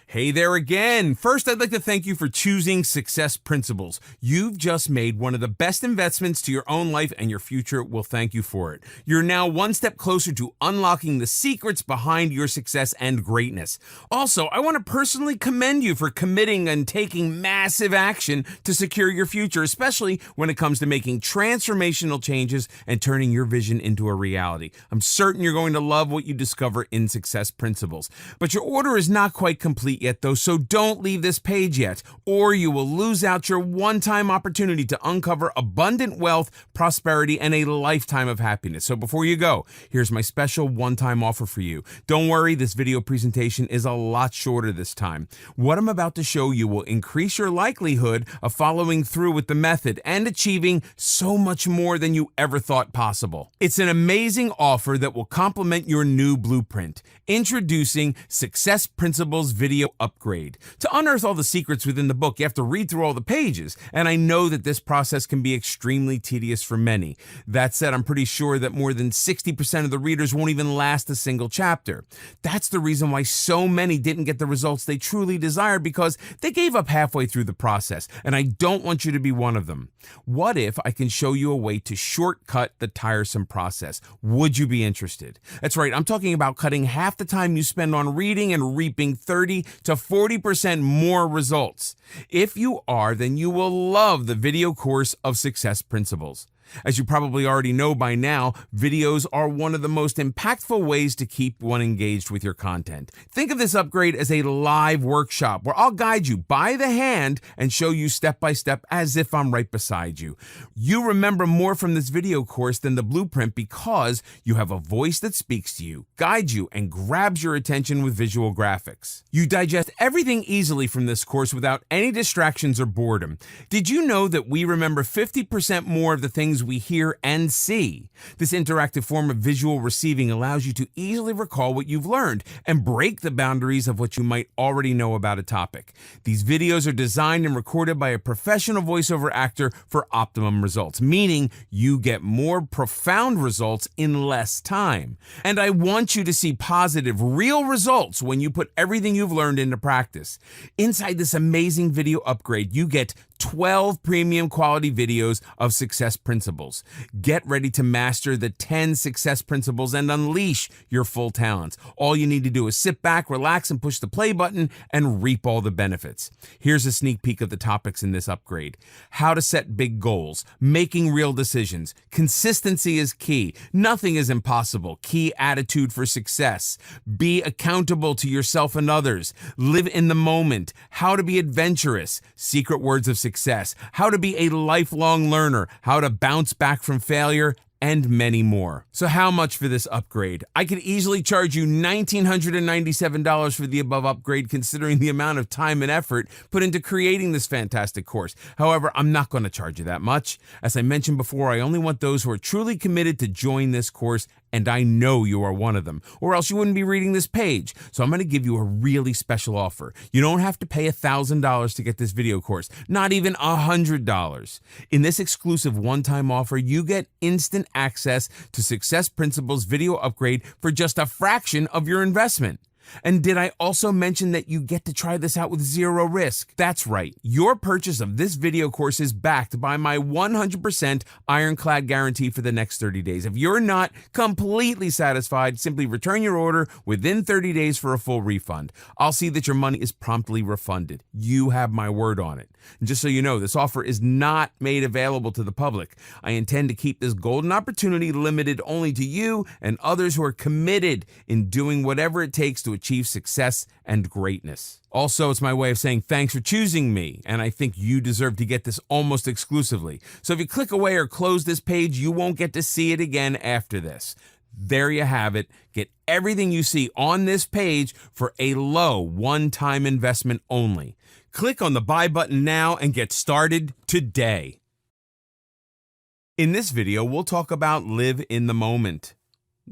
Hey there again. First, I'd like to thank you for choosing Success Principles. You've just made one of the best investments to your own life, and your future will thank you for it. You're now one step closer to unlocking the secrets behind your success and greatness. Also, I want to personally commend you for committing and taking massive action to secure your future, especially when it comes to making transformational changes and turning your vision into a reality. I'm certain you're going to love what you discover in Success Principles. But your order is not quite complete yet though, so don't leave this page yet, or you will lose out your one-time opportunity to uncover abundant wealth, prosperity, and a lifetime of happiness. So before you go, here's my special one-time offer for you. Don't worry, this video presentation is a lot shorter this time. What I'm about to show you will increase your likelihood of following through with the method and achieving so much more than you ever thought possible. It's an amazing offer that will complement your new blueprint. Introducing Success Principles Video Upgrade. To unearth all the secrets within the book, you have to read through all the pages, and I know that this process can be extremely tedious for many. That said, I'm pretty sure that more than 60% of the readers won't even last a single chapter. That's the reason why so many didn't get the results they truly desired, because they gave up halfway through the process, and I don't want you to be one of them. What if I can show you a way to shortcut the tiresome process? Would you be interested? That's right, I'm talking about cutting half the time you spend on reading and reaping 30 to 40% more results. If you are, then you will love the video course of Success Principles. As you probably already know by now, videos are one of the most impactful ways to keep one engaged with your content. Think of this upgrade as a live workshop where I'll guide you by the hand and show you step by step as if I'm right beside you. You remember more from this video course than the blueprint because you have a voice that speaks to you, guides you, and grabs your attention with visual graphics. You digest everything easily from this course without any distractions or boredom. Did you know that we remember 50% more of the things we hear and see? This interactive form of visual receiving allows you to easily recall what you've learned and break the boundaries of what you might already know about a topic. These videos are designed and recorded by a professional voiceover actor for optimum results, meaning you get more profound results in less time. And I want you to see positive, real results when you put everything you've learned into practice. Inside this amazing video upgrade, you get 12 premium quality videos of Success Principles. Get ready to master the 10 Success Principles and unleash your full talents. All you need to do is sit back, relax, and push the play button and reap all the benefits. Here's a sneak peek of the topics in this upgrade. How to set big goals, making real decisions, consistency is key, nothing is impossible, key attitude for success, be accountable to yourself and others, live in the moment, how to be adventurous, secret words of success, how to be a lifelong learner, how to bounce back from failure, and many more. So how much for this upgrade? I could easily charge you $1,997 for the above upgrade, considering the amount of time and effort put into creating this fantastic course. However, I'm not going to charge you that much. As I mentioned before, I only want those who are truly committed to join this course, and I know you are one of them, or else you wouldn't be reading this page. So I'm going to give you a really special offer. You don't have to pay $1,000 to get this video course, not even $100. In this exclusive one-time offer, you get instant access to Success Principles video upgrade for just a fraction of your investment. And did I also mention that you get to try this out with zero risk? That's right. Your purchase of this video course is backed by my 100% ironclad guarantee for the next 30 days. If you're not completely satisfied, simply return your order within 30 days for a full refund. I'll see that your money is promptly refunded. You have my word on it. And just so you know, this offer is not made available to the public. I intend to keep this golden opportunity limited only to you and others who are committed in doing whatever it takes to achieve success and greatness. Also, it's my way of saying thanks for choosing me, and I think you deserve to get this almost exclusively. So if you click away or close this page, you won't get to see it again after this. There you have it. Get everything you see on this page for a low one-time investment only. Click on the buy button now and get started today. In this video, we'll talk about live in the moment.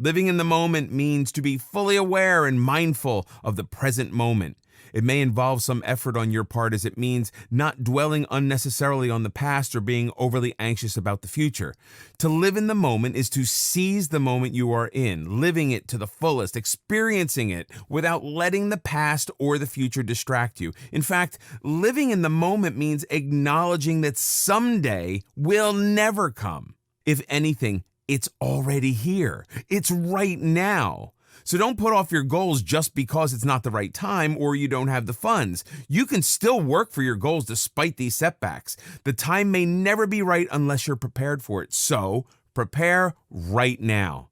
Living in the moment means to be fully aware and mindful of the present moment. It may involve some effort on your part, as it means not dwelling unnecessarily on the past or being overly anxious about the future. To live in the moment is to seize the moment you are in, living it to the fullest, experiencing it without letting the past or the future distract you. In fact, living in the moment means acknowledging that someday will never come. If anything, it's already here. It's right now. So don't put off your goals just because it's not the right time or you don't have the funds. You can still work for your goals despite these setbacks. The time may never be right unless you're prepared for it. So prepare right now.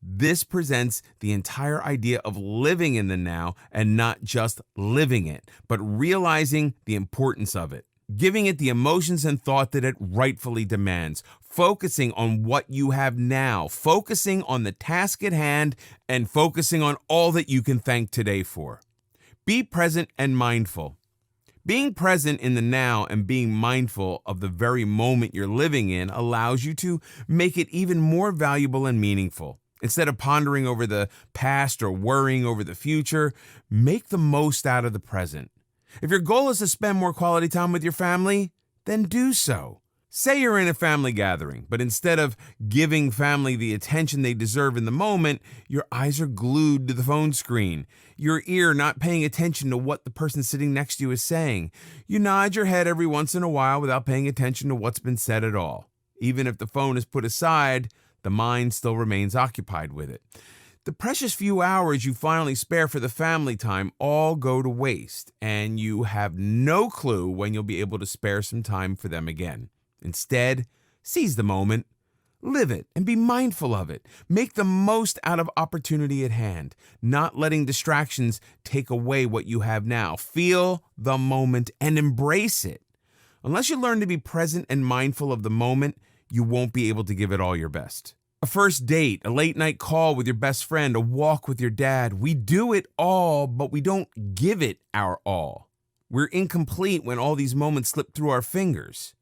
This presents the entire idea of living in the now and not just living it, but realizing the importance of it. Giving it the emotions and thought that it rightfully demands, focusing on what you have now, focusing on the task at hand, and focusing on all that you can thank today for. Be present and mindful. Being present in the now and being mindful of the very moment you're living in allows you to make it even more valuable and meaningful. Instead of pondering over the past or worrying over the future, make the most out of the present. If your goal is to spend more quality time with your family, then do so. Say you're in a family gathering, but instead of giving family the attention they deserve in the moment, your eyes are glued to the phone screen, your ear not paying attention to what the person sitting next to you is saying. You nod your head every once in a while without paying attention to what's been said at all. Even if the phone is put aside, the mind still remains occupied with it. The precious few hours you finally spare for the family time all go to waste, and you have no clue when you'll be able to spare some time for them again. Instead, seize the moment, live it, and be mindful of it. Make the most out of opportunity at hand, not letting distractions take away what you have now. Feel the moment and embrace it. Unless you learn to be present and mindful of the moment, you won't be able to give it all your best. A first date, a late night call with your best friend, a walk with your dad. We do it all, but we don't give it our all. We're incomplete when all these moments slip through our fingers.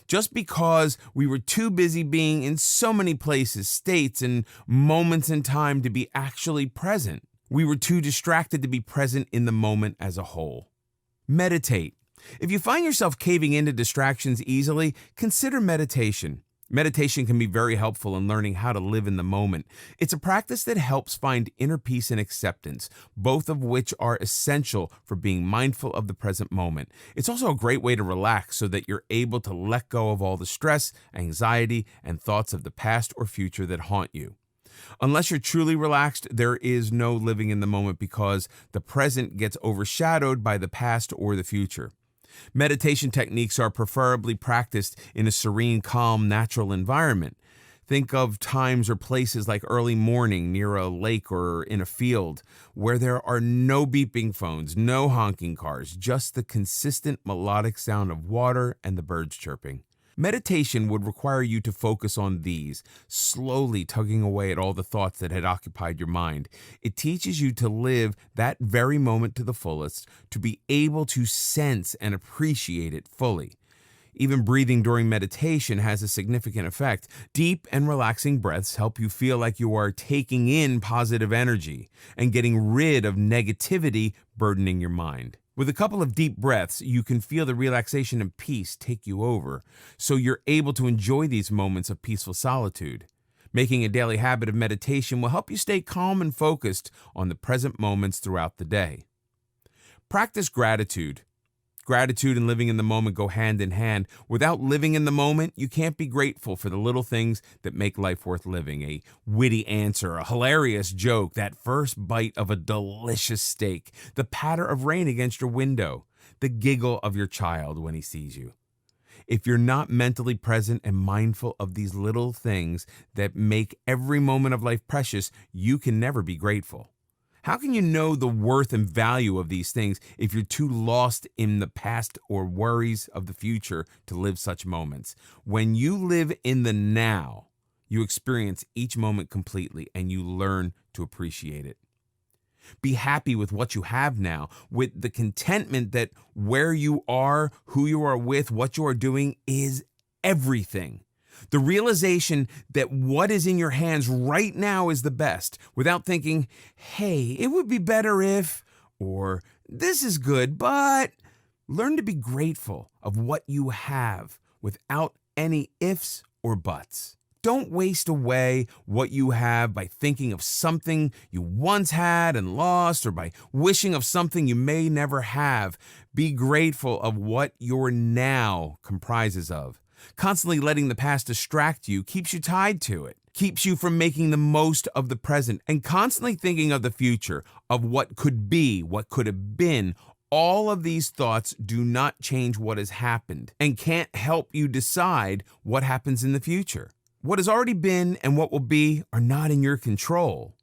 Just because we were too busy being in so many places, states, and moments in time to be actually present. We were too distracted to be present in the moment as a whole. Meditate. If you find yourself caving into distractions easily, consider meditation. Meditation can be very helpful in learning how to live in the moment. It's a practice that helps find inner peace and acceptance, both of which are essential for being mindful of the present moment. It's also a great way to relax so that you're able to let go of all the stress, anxiety, and thoughts of the past or future that haunt you. Unless you're truly relaxed, there is no living in the moment because the present gets overshadowed by the past or the future. Meditation techniques are preferably practiced in a serene, calm, natural environment. Think of times or places like early morning near a lake or in a field where there are no beeping phones, no honking cars, just the consistent melodic sound of water and the birds chirping. Meditation would require you to focus on these, slowly tugging away at all the thoughts that had occupied your mind. It teaches you to live that very moment to the fullest, to be able to sense and appreciate it fully. Even breathing during meditation has a significant effect. Deep and relaxing breaths help you feel like you are taking in positive energy and getting rid of negativity burdening your mind. With a couple of deep breaths, you can feel the relaxation and peace take you over, so you're able to enjoy these moments of peaceful solitude. Making a daily habit of meditation will help you stay calm and focused on the present moments throughout the day. Practice gratitude. Gratitude and living in the moment go hand in hand. Without living in the moment, you can't be grateful for the little things that make life worth living. A witty answer, a hilarious joke, that first bite of a delicious steak, the patter of rain against your window, the giggle of your child when he sees you. If you're not mentally present and mindful of these little things that make every moment of life precious, you can never be grateful. How can you know the worth and value of these things if you're too lost in the past or worries of the future to live such moments? When you live in the now, you experience each moment completely and you learn to appreciate it. Be happy with what you have now, with the contentment that where you are, who you are with, what you are doing is everything. The realization that what is in your hands right now is the best, without thinking, hey, it would be better if, or this is good, but learn to be grateful of what you have without any ifs or buts. Don't waste away what you have by thinking of something you once had and lost, or by wishing of something you may never have. Be grateful of what your now comprises of. Constantly letting the past distract you keeps you tied to it, keeps you from making the most of the present, and constantly thinking of the future, of what could be, what could have been. All of these thoughts do not change what has happened and can't help you decide what happens in the future. What has already been and what will be are not in your control.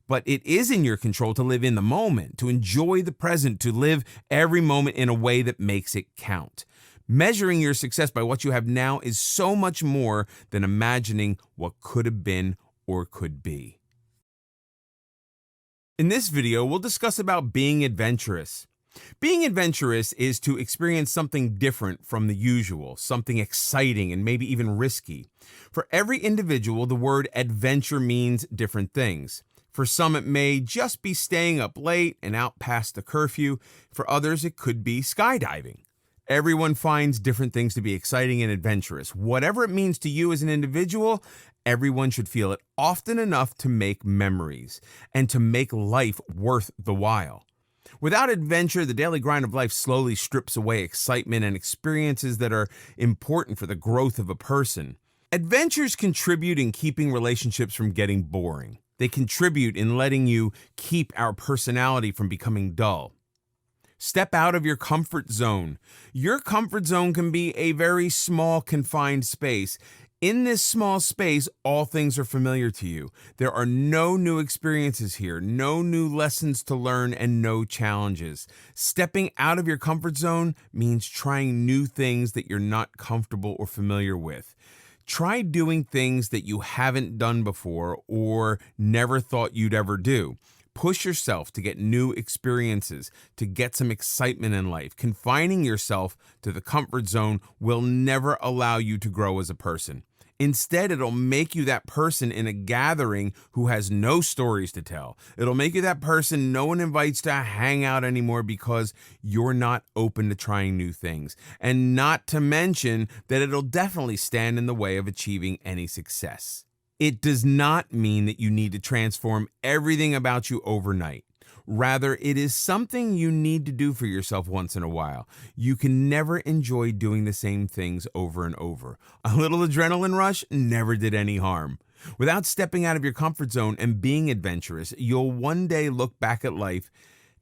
But it is in your control to live in the moment, to enjoy the present, to live every moment in a way that makes it count. Measuring your success by what you have now is so much more than imagining what could have been or could be. In this video, we'll discuss about being adventurous. Being adventurous is to experience something different from the usual, something exciting and maybe even risky. For every individual, the word adventure means different things. For some, it may just be staying up late and out past the curfew. For others, it could be skydiving. Everyone finds different things to be exciting and adventurous. Whatever it means to you as an individual, everyone should feel it often enough to make memories and to make life worth the while. Without adventure, the daily grind of life slowly strips away excitement and experiences that are important for the growth of a person. Adventures contribute in keeping relationships from getting boring. They contribute in letting you keep our personality from becoming dull. Step out of your comfort zone. Your comfort zone can be a very small, confined space. In this small space, all things are familiar to you. There are no new experiences here, no new lessons to learn, and no challenges. Stepping out of your comfort zone means trying new things that you're not comfortable or familiar with. Try doing things that you haven't done before or never thought you'd ever do. Push yourself to get new experiences, to get some excitement in life. Confining yourself to the comfort zone will never allow you to grow as a person. Instead, it'll make you that person in a gathering who has no stories to tell. It'll make you that person no one invites to hang out anymore because you're not open to trying new things. And not to mention that it'll definitely stand in the way of achieving any success. It does not mean that you need to transform everything about you overnight. Rather, it is something you need to do for yourself once in a while. You can never enjoy doing the same things over and over. A little adrenaline rush never did any harm. Without stepping out of your comfort zone and being adventurous, you'll one day look back at life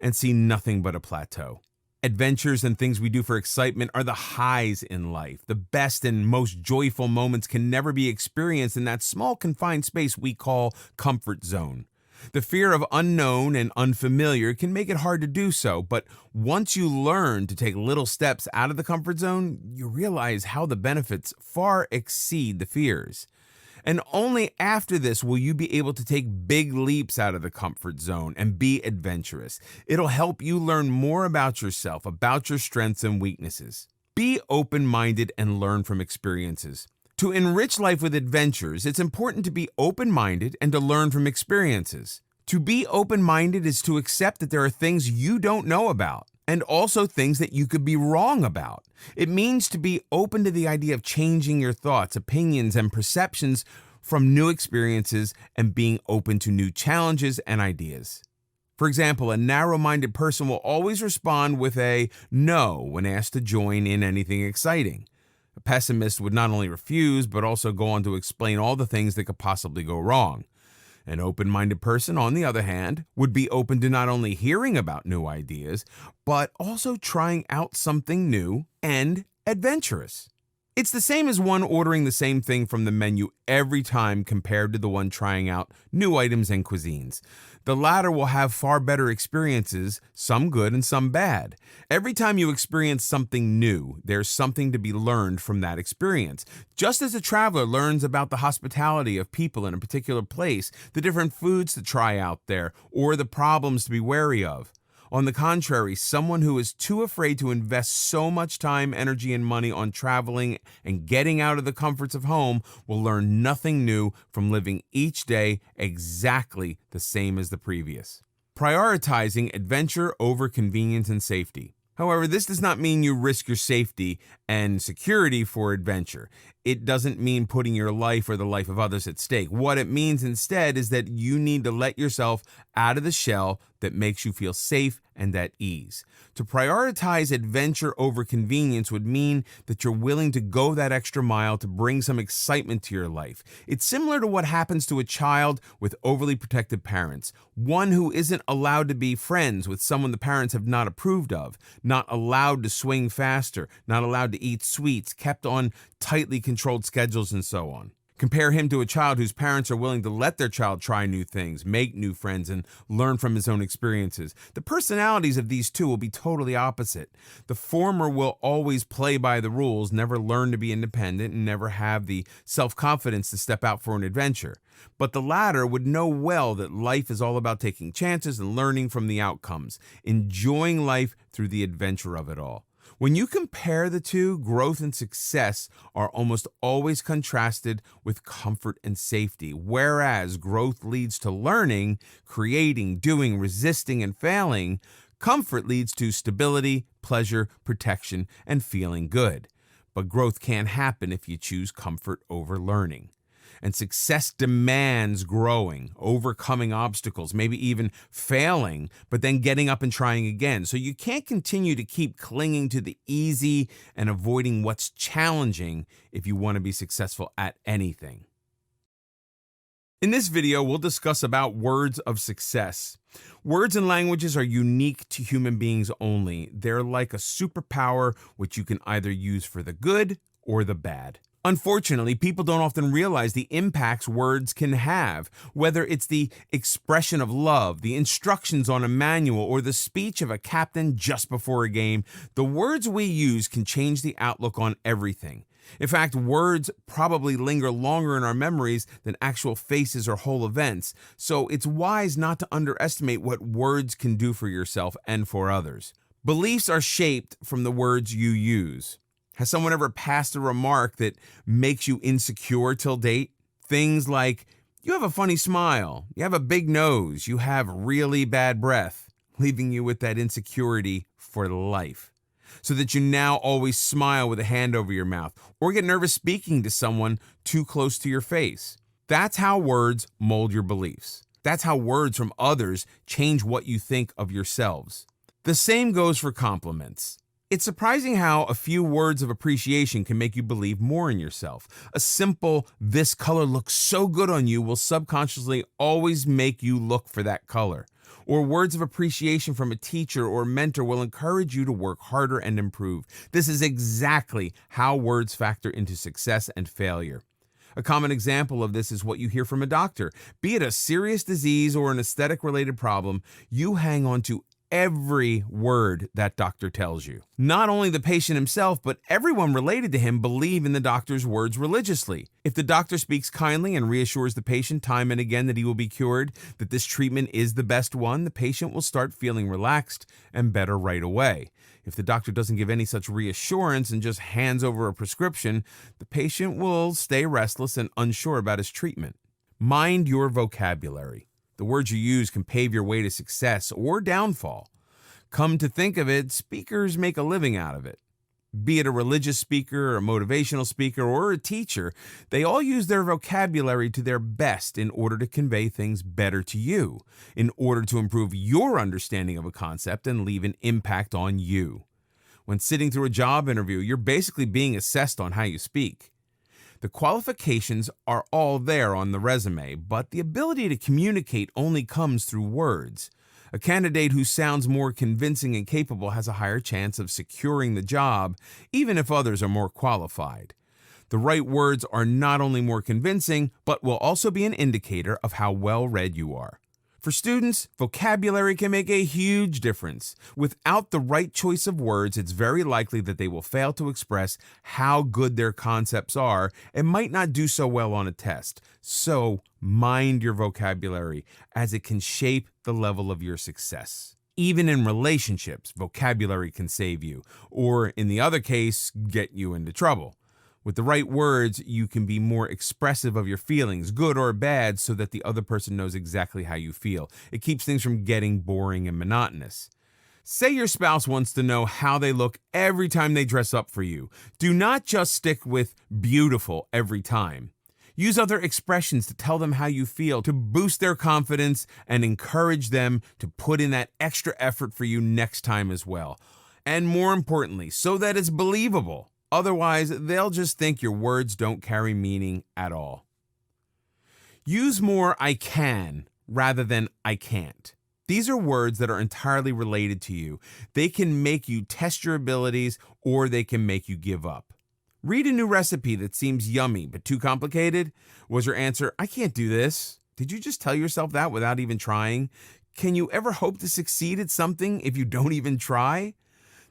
and see nothing but a plateau. Adventures and things we do for excitement are the highs in life. The best and most joyful moments can never be experienced in that small confined space we call comfort zone. The fear of unknown and unfamiliar can make it hard to do so, but once you learn to take little steps out of the comfort zone, you realize how the benefits far exceed the fears. And only after this will you be able to take big leaps out of the comfort zone and be adventurous. It'll help you learn more about yourself, about your strengths and weaknesses. Be open-minded and learn from experiences. To enrich life with adventures, it's important to be open-minded and to learn from experiences. To be open-minded is to accept that there are things you don't know about, and also things that you could be wrong about. It means to be open to the idea of changing your thoughts, opinions, and perceptions from new experiences and being open to new challenges and ideas. For example, a narrow-minded person will always respond with a no when asked to join in anything exciting. A pessimist would not only refuse, but also go on to explain all the things that could possibly go wrong. An open-minded person, on the other hand, would be open to not only hearing about new ideas, but also trying out something new and adventurous. It's the same as one ordering the same thing from the menu every time compared to the one trying out new items and cuisines. The latter will have far better experiences, some good and some bad. Every time you experience something new, there's something to be learned from that experience. Just as a traveler learns about the hospitality of people in a particular place, the different foods to try out there, or the problems to be wary of. On the contrary, someone who is too afraid to invest so much time, energy, and money on traveling and getting out of the comforts of home will learn nothing new from living each day exactly the same as the previous. Prioritizing adventure over convenience and safety. However, this does not mean you risk your safety and security for adventure. It doesn't mean putting your life or the life of others at stake. What it means instead is that you need to let yourself out of the shell that makes you feel safe and at ease. To prioritize adventure over convenience would mean that you're willing to go that extra mile to bring some excitement to your life. It's similar to what happens to a child with overly protective parents, one who isn't allowed to be friends with someone the parents have not approved of, not allowed to swing faster, not allowed to eat sweets, kept on tightly controlled schedules, and so on. Compare him to a child whose parents are willing to let their child try new things, make new friends, and learn from his own experiences. The personalities of these two will be totally opposite. The former will always play by the rules, never learn to be independent, and never have the self-confidence to step out for an adventure. But the latter would know well that life is all about taking chances and learning from the outcomes, enjoying life through the adventure of it all. When you compare the two, growth and success are almost always contrasted with comfort and safety, whereas growth leads to learning, creating, doing, resisting, and failing. Comfort leads to stability, pleasure, protection, and feeling good. But growth can't happen if you choose comfort over learning. And success demands growing, overcoming obstacles, maybe even failing, but then getting up and trying again. So you can't continue to keep clinging to the easy and avoiding what's challenging if you want to be successful at anything. In this video, we'll discuss about words of success. Words and languages are unique to human beings only. They're like a superpower which you can either use for the good or the bad. Unfortunately, people don't often realize the impacts words can have, whether it's the expression of love, the instructions on a manual, or the speech of a captain just before a game. The words we use can change the outlook on everything. In fact, words probably linger longer in our memories than actual faces or whole events, so it's wise not to underestimate what words can do for yourself and for others. Beliefs are shaped from the words you use. Has someone ever passed a remark that makes you insecure till date? Things like, you have a funny smile, you have a big nose, you have really bad breath, leaving you with that insecurity for life. So that you now always smile with a hand over your mouth, or get nervous speaking to someone too close to your face. That's how words mold your beliefs. That's how words from others change what you think of yourselves. The same goes for compliments. It's surprising how a few words of appreciation can make you believe more in yourself. A simple, "this color looks so good on you," will subconsciously always make you look for that color. Or words of appreciation from a teacher or mentor will encourage you to work harder and improve. This is exactly how words factor into success and failure. A common example of this is what you hear from a doctor. Be it a serious disease or an aesthetic-related problem, you hang on to every word that doctor tells you. Not only the patient himself, but everyone related to him believe in the doctor's words religiously. If the doctor speaks kindly and reassures the patient time and again that he will be cured, that this treatment is the best one, the patient will start feeling relaxed and better right away. If the doctor doesn't give any such reassurance and just hands over a prescription, the patient will stay restless and unsure about his treatment. Mind your vocabulary. The words you use can pave your way to success or downfall. Come to think of it, speakers make a living out of it. Be it a religious speaker, a motivational speaker, or a teacher, they all use their vocabulary to their best in order to convey things better to you, in order to improve your understanding of a concept and leave an impact on you. When sitting through a job interview, you're basically being assessed on how you speak. The qualifications are all there on the resume, but the ability to communicate only comes through words. A candidate who sounds more convincing and capable has a higher chance of securing the job, even if others are more qualified. The right words are not only more convincing, but will also be an indicator of how well read you are. For students, vocabulary can make a huge difference. Without the right choice of words, it's very likely that they will fail to express how good their concepts are and might not do so well on a test. So, mind your vocabulary, as it can shape the level of your success. Even in relationships, vocabulary can save you, or in the other case, get you into trouble. With the right words, you can be more expressive of your feelings, good or bad, so that the other person knows exactly how you feel. It keeps things from getting boring and monotonous. Say your spouse wants to know how they look every time they dress up for you. Do not just stick with beautiful every time. Use other expressions to tell them how you feel, to boost their confidence and encourage them to put in that extra effort for you next time as well. And more importantly, so that it's believable. Otherwise, they'll just think your words don't carry meaning at all. Use more "I can" rather than "I can't." These are words that are entirely related to you. They can make you test your abilities, or they can make you give up. Read a new recipe that seems yummy but too complicated. Was your answer, "I can't do this"? Did you just tell yourself that without even trying? Can you ever hope to succeed at something if you don't even try?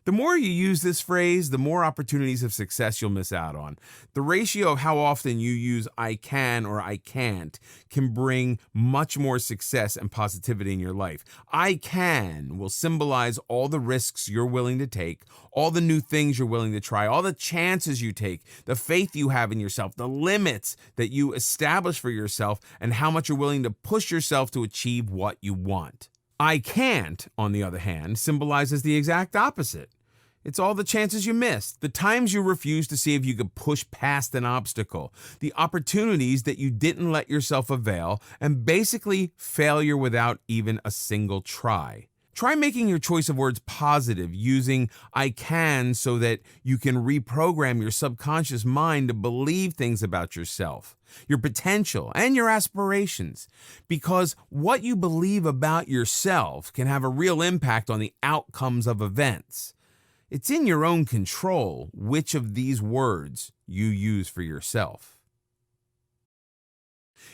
The more you use this phrase, the more opportunities of success you'll miss out on. The ratio of how often you use "I can" or "I can't" can bring much more success and positivity in your life. "I can" will symbolize all the risks you're willing to take, all the new things you're willing to try, all the chances you take, the faith you have in yourself, the limits that you establish for yourself, and how much you're willing to push yourself to achieve what you want. "I can't," on the other hand, symbolizes the exact opposite. It's all the chances you missed, the times you refused to see if you could push past an obstacle, the opportunities that you didn't let yourself avail, and basically failure without even a single try. Try making your choice of words positive, using "I can" so that you can reprogram your subconscious mind to believe things about yourself, your potential, and your aspirations. Because what you believe about yourself can have a real impact on the outcomes of events. It's in your own control which of these words you use for yourself.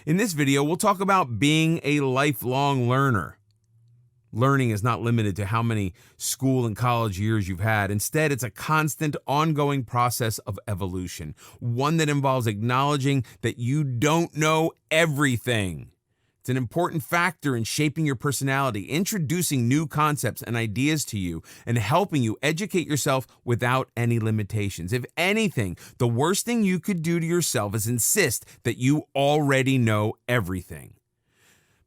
In this video, we'll talk about being a lifelong learner. Learning is not limited to how many school and college years you've had. Instead, it's a constant, ongoing process of evolution, one that involves acknowledging that you don't know everything. It's an important factor in shaping your personality, introducing new concepts and ideas to you, and helping you educate yourself without any limitations. If anything, the worst thing you could do to yourself is insist that you already know everything.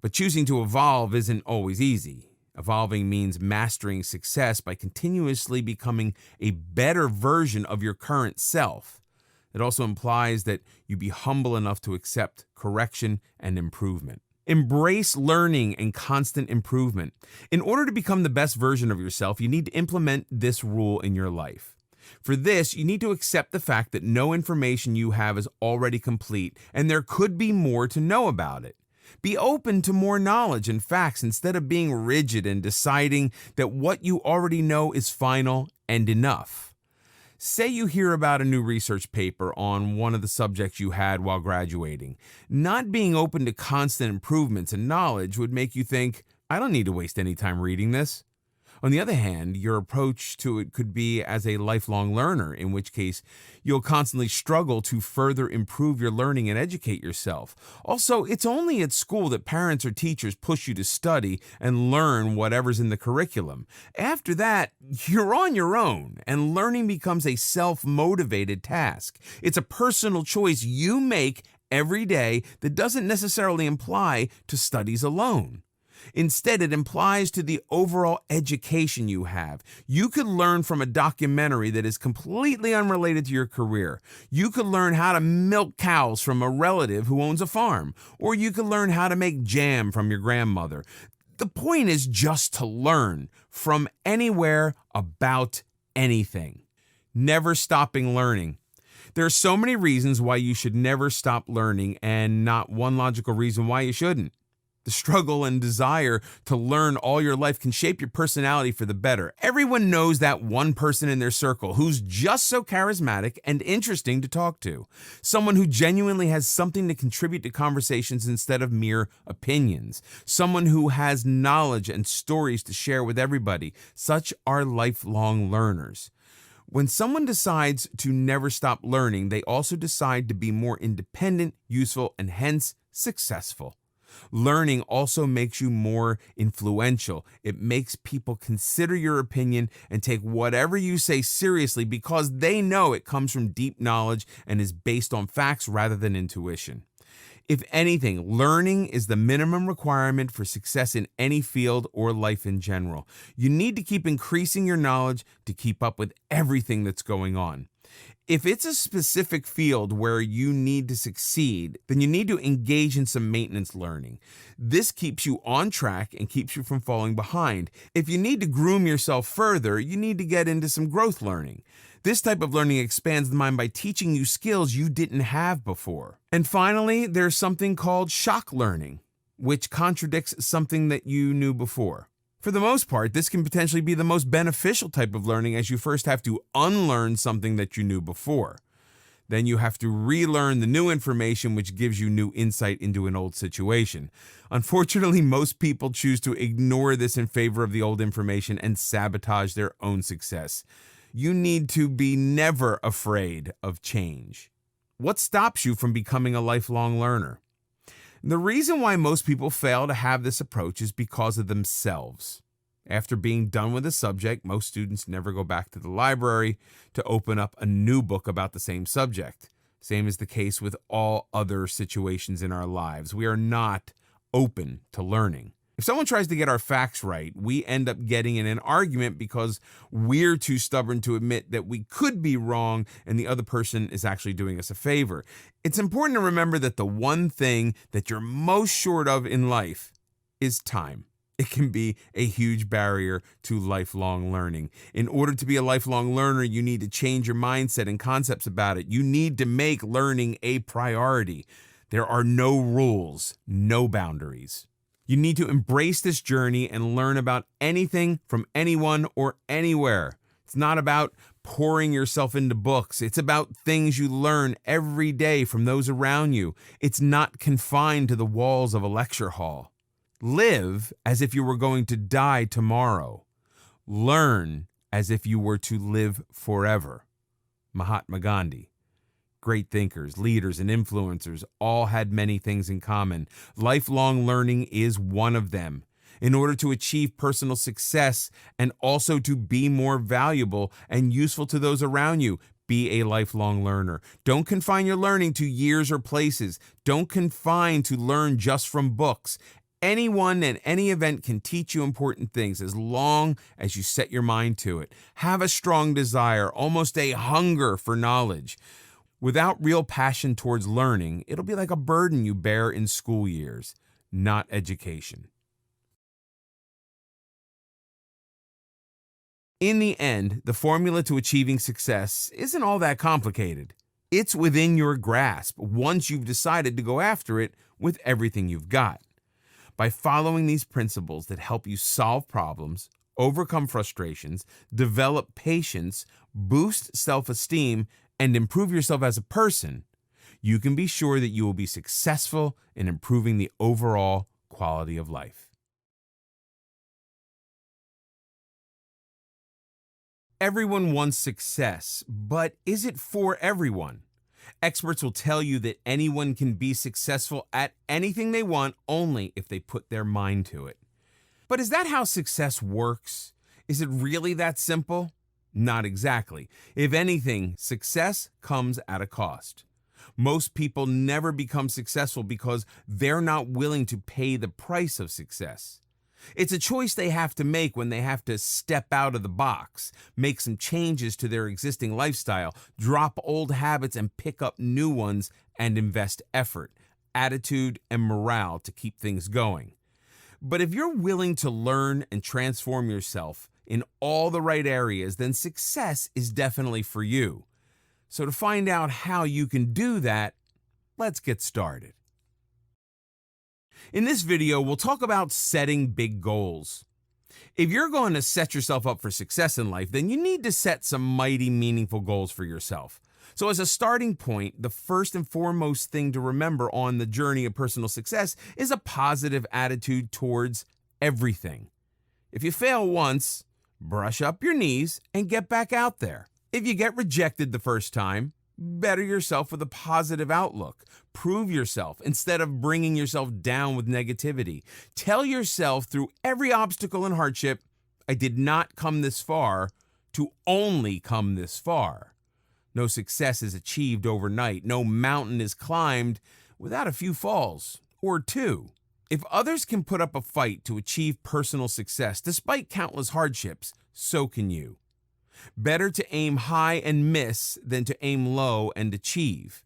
But choosing to evolve isn't always easy. Evolving means mastering success by continuously becoming a better version of your current self. It also implies that you be humble enough to accept correction and improvement. Embrace learning and constant improvement. In order to become the best version of yourself, you need to implement this rule in your life. For this, you need to accept the fact that no information you have is already complete, and there could be more to know about it. Be open to more knowledge and facts instead of being rigid and deciding that what you already know is final and enough. Say you hear about a new research paper on one of the subjects you had while graduating. Not being open to constant improvements and knowledge would make you think, "I don't need to waste any time reading this." On the other hand, your approach to it could be as a lifelong learner, in which case you'll constantly struggle to further improve your learning and educate yourself. Also, it's only at school that parents or teachers push you to study and learn whatever's in the curriculum. After that, you're on your own, and learning becomes a self-motivated task. It's a personal choice you make every day that doesn't necessarily imply to studies alone. Instead, it implies to the overall education you have. You could learn from a documentary that is completely unrelated to your career. You could learn how to milk cows from a relative who owns a farm, or you could learn how to make jam from your grandmother. The point is just to learn from anywhere about anything. Never stopping learning. There are so many reasons why you should never stop learning, and not one logical reason why you shouldn't. The struggle and desire to learn all your life can shape your personality for the better. Everyone knows that one person in their circle who's just so charismatic and interesting to talk to. Someone who genuinely has something to contribute to conversations instead of mere opinions. Someone who has knowledge and stories to share with everybody. Such are lifelong learners. When someone decides to never stop learning, they also decide to be more independent, useful, and hence successful. Learning also makes you more influential. It makes people consider your opinion and take whatever you say seriously because they know it comes from deep knowledge and is based on facts rather than intuition. If anything, learning is the minimum requirement for success in any field or life in general. You need to keep increasing your knowledge to keep up with everything that's going on. If it's a specific field where you need to succeed, then you need to engage in some maintenance learning. This keeps you on track and keeps you from falling behind. If you need to groom yourself further, you need to get into some growth learning. This type of learning expands the mind by teaching you skills you didn't have before. And finally, there's something called shock learning, which contradicts something that you knew before. For the most part, this can potentially be the most beneficial type of learning as you first have to unlearn something that you knew before. Then you have to relearn the new information, which gives you new insight into an old situation. Unfortunately, most people choose to ignore this in favor of the old information and sabotage their own success. You need to be never afraid of change. What stops you from becoming a lifelong learner? The reason why most people fail to have this approach is because of themselves. After being done with a subject, most students never go back to the library to open up a new book about the same subject. Same is the case with all other situations in our lives. We are not open to learning. If someone tries to get our facts right, we end up getting in an argument because we're too stubborn to admit that we could be wrong and the other person is actually doing us a favor. It's important to remember that the one thing that you're most short of in life is time. It can be a huge barrier to lifelong learning. In order to be a lifelong learner, you need to change your mindset and concepts about it. You need to make learning a priority. There are no rules, no boundaries. You need to embrace this journey and learn about anything from anyone or anywhere. It's not about pouring yourself into books. It's about things you learn every day from those around you. It's not confined to the walls of a lecture hall. Live as if you were going to die tomorrow. Learn as if you were to live forever. Mahatma Gandhi. Great thinkers, leaders, and influencers all had many things in common. Lifelong learning is one of them. In order to achieve personal success and also to be more valuable and useful to those around you, be a lifelong learner. Don't confine your learning to years or places. Don't confine to learn just from books. Anyone and any event can teach you important things as long as you set your mind to it. Have a strong desire, almost a hunger for knowledge. Without real passion towards learning, it'll be like a burden you bear in school years, not education. In the end, the formula to achieving success isn't all that complicated. It's within your grasp once you've decided to go after it with everything you've got. By following these principles that help you solve problems, overcome frustrations, develop patience, boost self-esteem, and improve yourself as a person, you can be sure that you will be successful in improving the overall quality of life. Everyone wants success, but is it for everyone? Experts will tell you that anyone can be successful at anything they want only if they put their mind to it. But is that how success works? Is it really that simple? Not exactly. If anything, success comes at a cost. Most people never become successful because they're not willing to pay the price of success. It's a choice they have to make when they have to step out of the box, make some changes to their existing lifestyle, drop old habits and pick up new ones, and invest effort, attitude, and morale to keep things going. But if you're willing to learn and transform yourself in all the right areas, then success is definitely for you. So to find out how you can do that, let's get started. In this video, we'll talk about setting big goals. If you're going to set yourself up for success in life, then you need to set some mighty meaningful goals for yourself. So as a starting point, the first and foremost thing to remember on the journey of personal success is a positive attitude towards everything. If you fail once, brush up your knees and get back out there. If you get rejected the first time, Better yourself with a positive outlook. Prove yourself instead of bringing yourself down with negativity. Tell yourself through every obstacle and hardship, I did not come this far to only come this far. No success is achieved overnight. No mountain is climbed without a few falls, or two. If others can put up a fight to achieve personal success despite countless hardships, so can you. Better to aim high and miss than to aim low and achieve.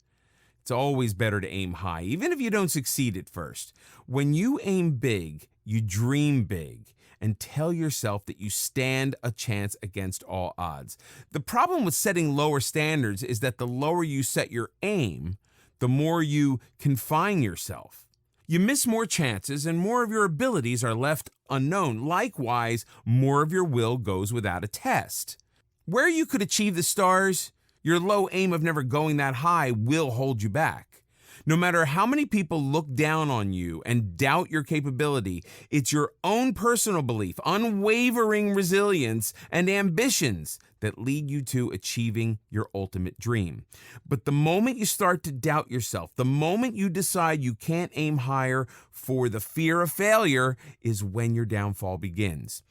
It's always better to aim high, even if you don't succeed at first. When you aim big, you dream big, and tell yourself that you stand a chance against all odds. The problem with setting lower standards is that the lower you set your aim, the more you confine yourself. You miss more chances and more of your abilities are left unknown. Likewise, more of your will goes without a test. Where you could achieve the stars, your low aim of never going that high will hold you back. No matter how many people look down on you and doubt your capability, it's your own personal belief, unwavering resilience, and ambitions that lead you to achieving your ultimate dream. But the moment you start to doubt yourself, the moment you decide you can't aim higher for the fear of failure, is when your downfall begins.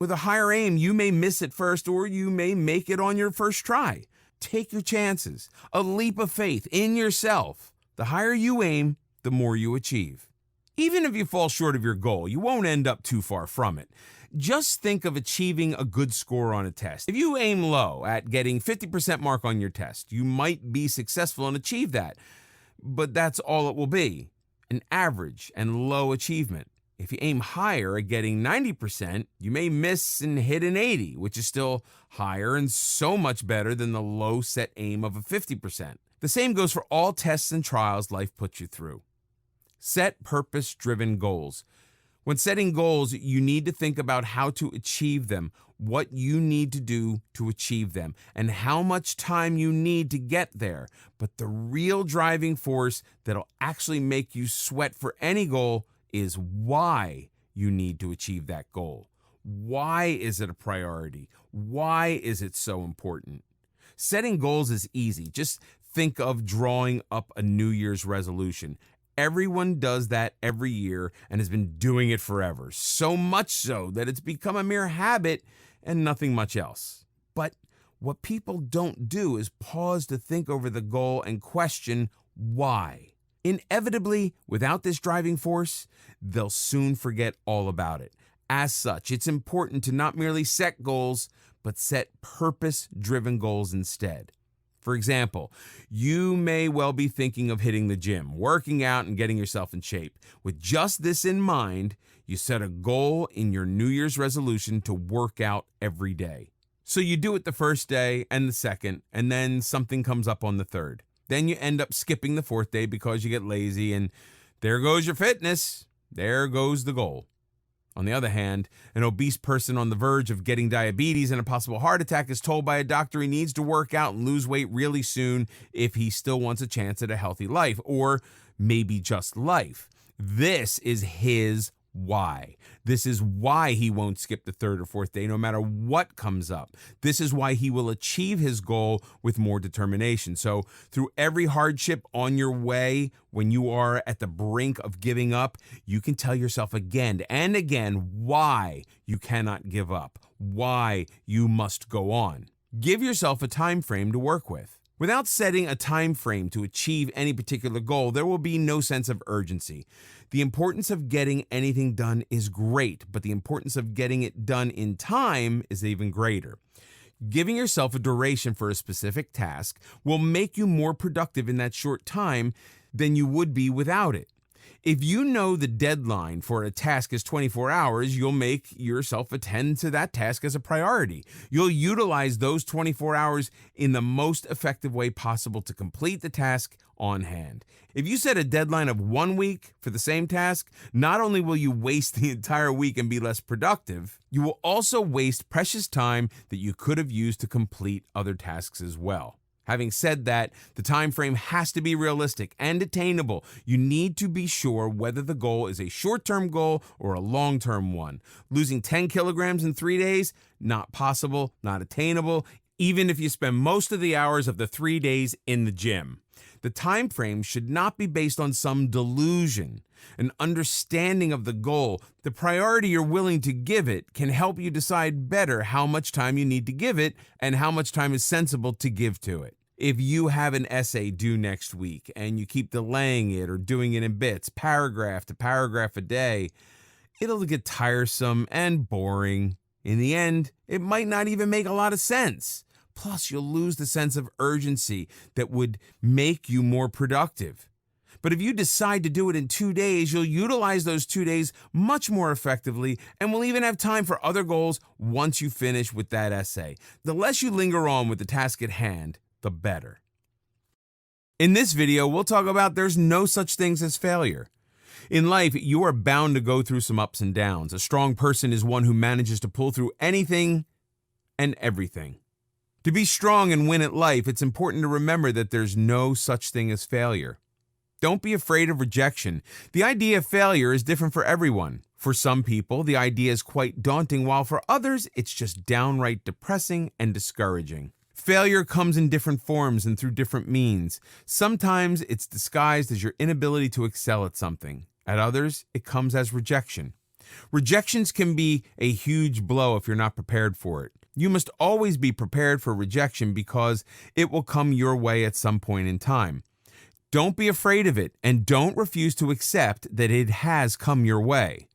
With a higher aim, you may miss it first, or you may make it on your first try. Take your chances, a leap of faith in yourself. The higher you aim, the more you achieve. Even if you fall short of your goal, you won't end up too far from it. Just think of achieving a good score on a test. If you aim low at getting 50% mark on your test, you might be successful and achieve that. But that's all it will be, an average and low achievement. If you aim higher at getting 90%, you may miss and hit an 80, which is still higher and so much better than the low set aim of a 50%. The same goes for all tests and trials life puts you through. Set purpose-driven goals. When setting goals, you need to think about how to achieve them, what you need to do to achieve them, and how much time you need to get there. But the real driving force that'll actually make you sweat for any goal is why you need to achieve that goal. Why is it a priority? Why is it so important? Setting goals is easy. Just think of drawing up a New Year's resolution. Everyone does that every year and has been doing it forever. So much so that it's become a mere habit and nothing much else. But what people don't do is pause to think over the goal and question why. Inevitably, without this driving force, they'll soon forget all about it. As such, it's important to not merely set goals, but set purpose-driven goals instead. For example, you may well be thinking of hitting the gym, working out, and getting yourself in shape. With just this in mind, you set a goal in your New Year's resolution to work out every day. So you do it the first day and the second, and then something comes up on the third. Then you end up skipping the fourth day because you get lazy, and there goes your fitness. There goes the goal. On the other hand, an obese person on the verge of getting diabetes and a possible heart attack is told by a doctor he needs to work out and lose weight really soon if he still wants a chance at a healthy life, or maybe just life. This is his why. This is why he won't skip the third or fourth day no matter what comes up. This is why he will achieve his goal with more determination. So through every hardship on your way, when you are at the brink of giving up, you can tell yourself again and again why you cannot give up, why you must go on. Give yourself a time frame to work with. Without setting a time frame to achieve any particular goal, there will be no sense of urgency. The importance of getting anything done is great, but the importance of getting it done in time is even greater. Giving yourself a duration for a specific task will make you more productive in that short time than you would be without it. If you know the deadline for a task is 24 hours, you'll make yourself attend to that task as a priority. You'll utilize those 24 hours in the most effective way possible to complete the task on hand. If you set a deadline of 1 week for the same task, not only will you waste the entire week and be less productive, you will also waste precious time that you could have used to complete other tasks as well. Having said that, the time frame has to be realistic and attainable. You need to be sure whether the goal is a short-term goal or a long-term one. Losing 10 kilograms in 3 days? Not possible, not attainable. even if you spend most of the hours of the 3 days in the gym. The time frame should not be based on some delusion. An understanding of the goal, the priority you're willing to give it, can help you decide better how much time you need to give it and how much time is sensible to give to it. If you have an essay due next week and you keep delaying it or doing it in bits, paragraph to paragraph a day, it'll get tiresome and boring. In the end, it might not even make a lot of sense. Plus, you'll lose the sense of urgency that would make you more productive. But if you decide to do it in 2 days, you'll utilize those 2 days much more effectively and will even have time for other goals once you finish with that essay. The less you linger on with the task at hand, the better. In this video, we'll talk about there's no such things as failure. In life, you are bound to go through some ups and downs. A strong person is one who manages to pull through anything and everything. To be strong and win at life, it's important to remember that there's no such thing as failure. Don't be afraid of rejection. The idea of failure is different for everyone. For some people, the idea is quite daunting, while for others, it's just downright depressing and discouraging. Failure comes in different forms and through different means. Sometimes it's disguised as your inability to excel at something. At others, it comes as rejection. Rejections can be a huge blow if you're not prepared for it. You must always be prepared for rejection because it will come your way at some point in time. Don't be afraid of it and don't refuse to accept that it has come your way.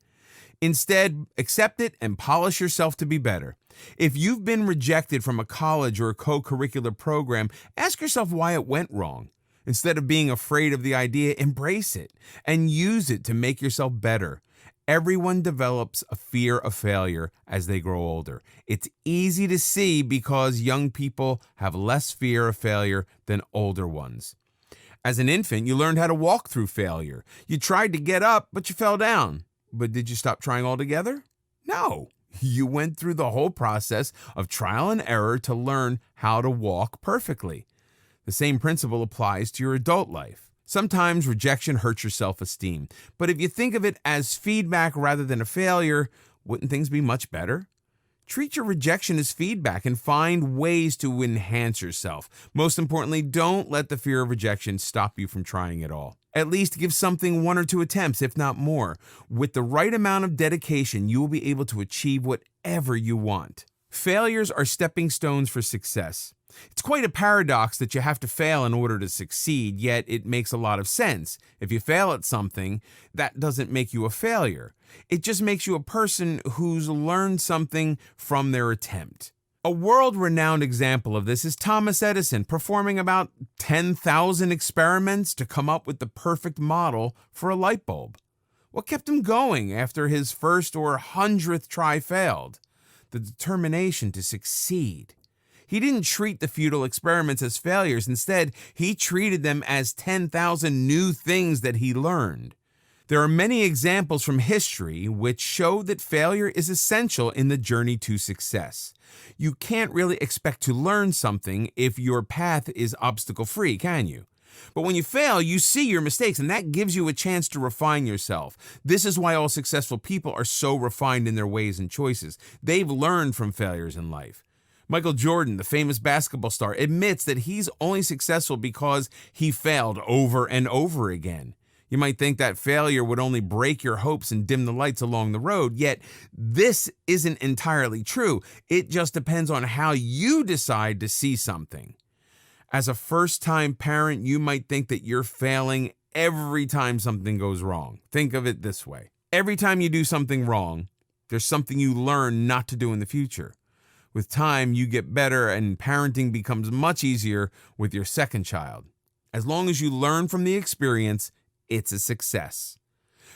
Instead, accept it and polish yourself to be better. If you've been rejected from a college or a co-curricular program, ask yourself why it went wrong. Instead of being afraid of the idea, embrace it and use it to make yourself better. Everyone develops a fear of failure as they grow older. It's easy to see because young people have less fear of failure than older ones. As an infant, you learned how to walk through failure. You tried to get up, but you fell down. But did you stop trying altogether? No. You went through the whole process of trial and error to learn how to walk perfectly. The same principle applies to your adult life. Sometimes rejection hurts your self-esteem, but if you think of it as feedback rather than a failure, wouldn't things be much better? Treat your rejection as feedback and find ways to enhance yourself. Most importantly, don't let the fear of rejection stop you from trying at all. At least give something 1 or 2 attempts, if not more. With the right amount of dedication, you will be able to achieve whatever you want. Failures are stepping stones for success. It's quite a paradox that you have to fail in order to succeed, yet it makes a lot of sense. If you fail at something, that doesn't make you a failure. It just makes you a person who's learned something from their attempt. A world-renowned example of this is Thomas Edison performing about 10,000 experiments to come up with the perfect model for a light bulb. What kept him going after his first or 100th try failed? The determination to succeed. He didn't treat the futile experiments as failures. Instead, he treated them as 10,000 new things that he learned. There are many examples from history which show that failure is essential in the journey to success. You can't really expect to learn something if your path is obstacle-free, can you? But when you fail, you see your mistakes, and that gives you a chance to refine yourself. This is why all successful people are so refined in their ways and choices. They've learned from failures in life. Michael Jordan, the famous basketball star, admits that he's only successful because he failed over and over again. You might think that failure would only break your hopes and dim the lights along the road, yet this isn't entirely true. It just depends on how you decide to see something. As a first-time parent, you might think that you're failing every time something goes wrong. Think of it this way. Every time you do something wrong, there's something you learn not to do in the future. With time, you get better and parenting becomes much easier with your second child. As long as you learn from the experience, it's a success.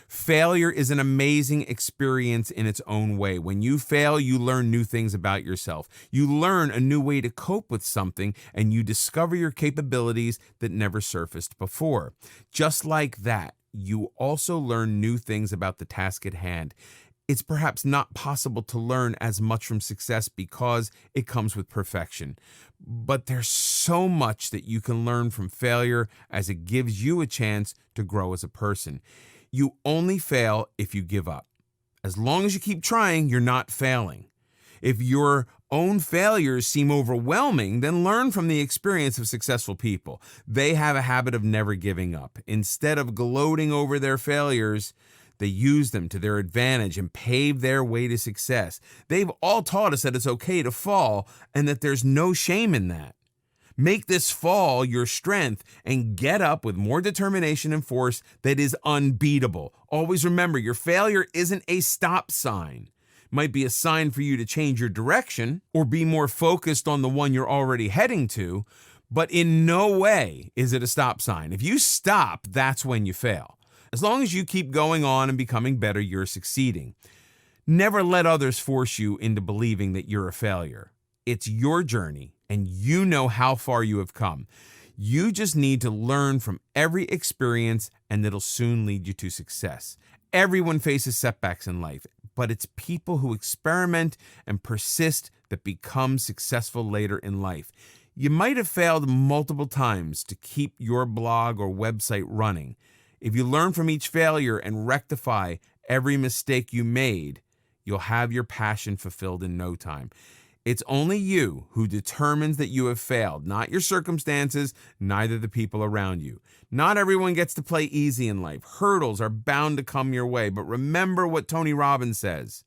Failure is an amazing experience in its own way. When you fail, you learn new things about yourself. You learn a new way to cope with something, and you discover your capabilities that never surfaced before. Just like that, you also learn new things about the task at hand. It's perhaps not possible to learn as much from success because it comes with perfection. But there's so much that you can learn from failure as it gives you a chance to grow as a person. You only fail if you give up. As long as you keep trying, you're not failing. If you're own failures seem overwhelming, then learn from the experience of successful people. They have a habit of never giving up. Instead of gloating over their failures, they use them to their advantage and pave their way to success. They've all taught us that it's okay to fall and that there's no shame in that. Make this fall your strength and get up with more determination and force that is unbeatable. Always remember, your failure isn't a stop sign. It might be a sign for you to change your direction or be more focused on the one you're already heading to, but in no way is it a stop sign. If you stop, that's when you fail. As long as you keep going on and becoming better, you're succeeding. Never let others force you into believing that you're a failure. It's your journey, and you know how far you have come. You just need to learn from every experience, and it'll soon lead you to success. Everyone faces setbacks in life, but it's people who experiment and persist that become successful later in life. You might have failed multiple times to keep your blog or website running. If you learn from each failure and rectify every mistake you made, you'll have your passion fulfilled in no time. It's only you who determines that you have failed, not your circumstances, neither the people around you. Not everyone gets to play easy in life. Hurdles are bound to come your way, but remember what Tony Robbins says.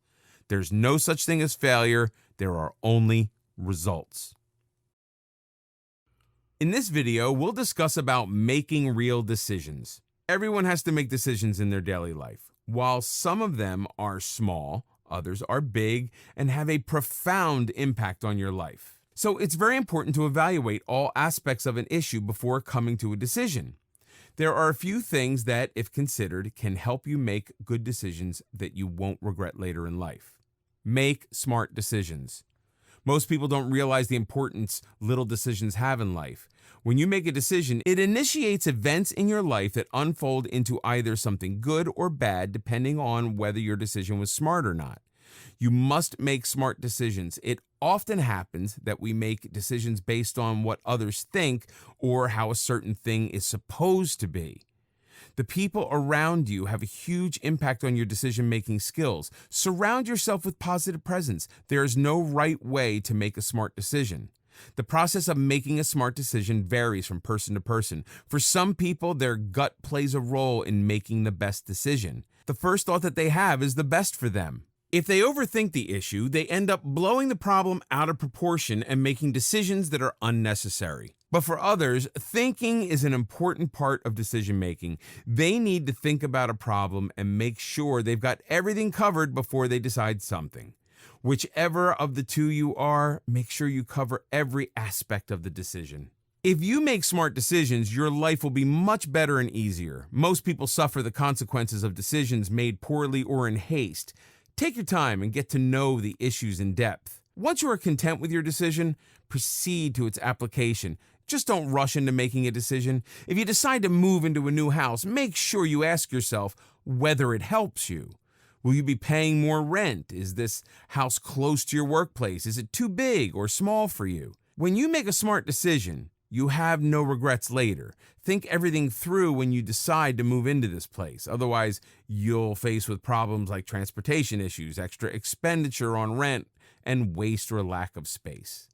There's no such thing as failure. There are only results. In this video, we'll discuss about making real decisions. Everyone has to make decisions in their daily life. While some of them are small, others are big and have a profound impact on your life. So it's very important to evaluate all aspects of an issue before coming to a decision. There are a few things that, if considered, can help you make good decisions that you won't regret later in life. Make smart decisions. Most people don't realize the importance little decisions have in life. When you make a decision, it initiates events in your life that unfold into either something good or bad, depending on whether your decision was smart or not. You must make smart decisions. It often happens that we make decisions based on what others think or how a certain thing is supposed to be. The people around you have a huge impact on your decision-making skills. Surround yourself with positive presence. There is no right way to make a smart decision. The process of making a smart decision varies from person to person. For some people, their gut plays a role in making the best decision. The first thought that they have is the best for them. If they overthink the issue, they end up blowing the problem out of proportion and making decisions that are unnecessary. But for others, thinking is an important part of decision making. They need to think about a problem and make sure they've got everything covered before they decide something. Whichever of the two you are, make sure you cover every aspect of the decision. If you make smart decisions, your life will be much better and easier. Most people suffer the consequences of decisions made poorly or in haste. Take your time and get to know the issues in depth. Once you are content with your decision, proceed to its application. Just don't rush into making a decision. If you decide to move into a new house, make sure you ask yourself whether it helps you. Will you be paying more rent? Is this house close to your workplace? Is it too big or small for you? When you make a smart decision, you have no regrets later. Think everything through when you decide to move into this place. Otherwise, you'll face with problems like transportation issues, extra expenditure on rent, and waste or lack of space.